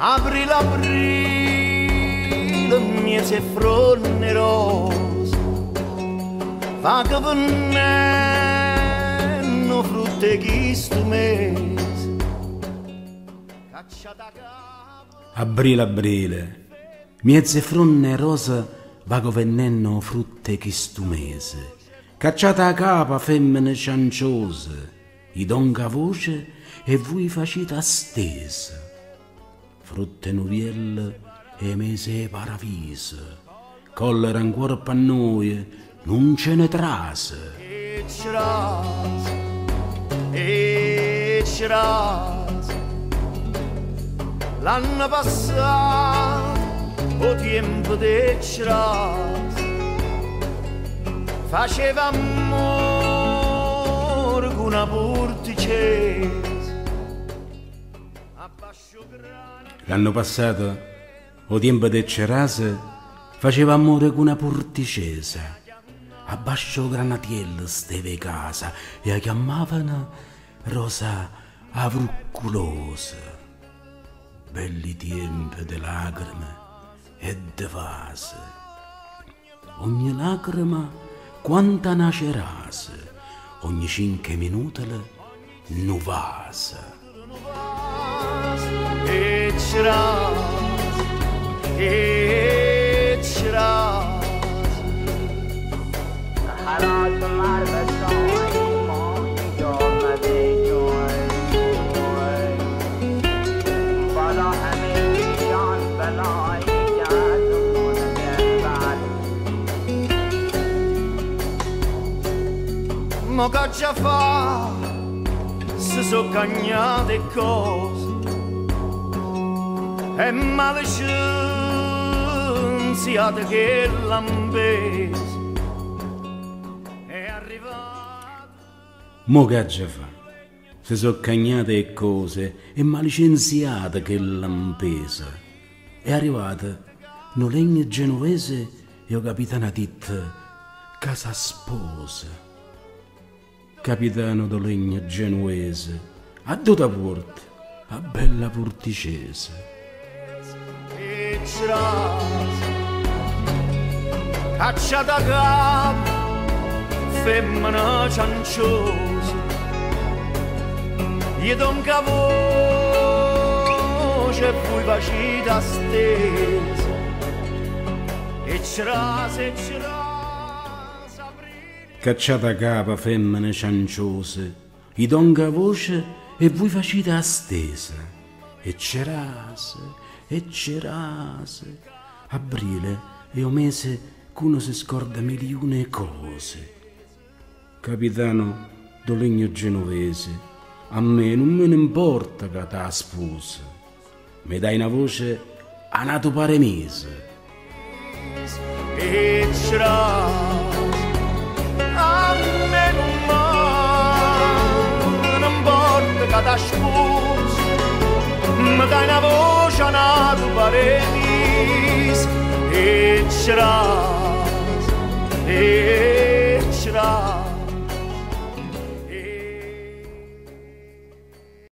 April, april, mese fronne rose, va che vennenno frutte chi stu mese. Aprile, aprile, mezze fronne rosa, va che vennenno frutte chi stu mese. Cacciate a capa femmine cianciose, i donca voce e voi facete astese. Frutte nuvielle e mese paravise, collera ancora per noi, non ce ne trase. E l'anno passato, o tempo de ciras, faceva amore con una porticese. L'anno passato, o tempo de cerase, faceva amore con una porticesa. A bascio granatiello steve casa e la chiamavano Rosa Avrucculosa. Belli tempi de lacrime e de vase. Ogni lacrima quanta nacerase, ogni 5 minuti nuvase. E ciras حالات مرد سایی ما جامده جوی بالا همه جان بلایی جازمون دلبر Ma che già fa se so cagnate cose e malesenziate che l'ambese è arrivato. Mo che già fa? Se so cagnate e cose e malicenziate che l'ampesa. È arrivata no legno genovese e o capitana Tit casa sposa. Capitano do legno genovese a tuta porta, a bella porticese. E cacciata a capo, femmina cianciosa, gli donca voce e poi facita stesa. E Cacciata a capa femmine cianciose, i donca voce e voi facite astesa. E cerase, aprile è un mese che uno si scorda milioni cose. Capitano do legno genovese, a me non me ne importa che ta sposa, mi dai una voce a nato pare mese. E a me non importa che ta sposa, mi dai una voce a nato pare mese. E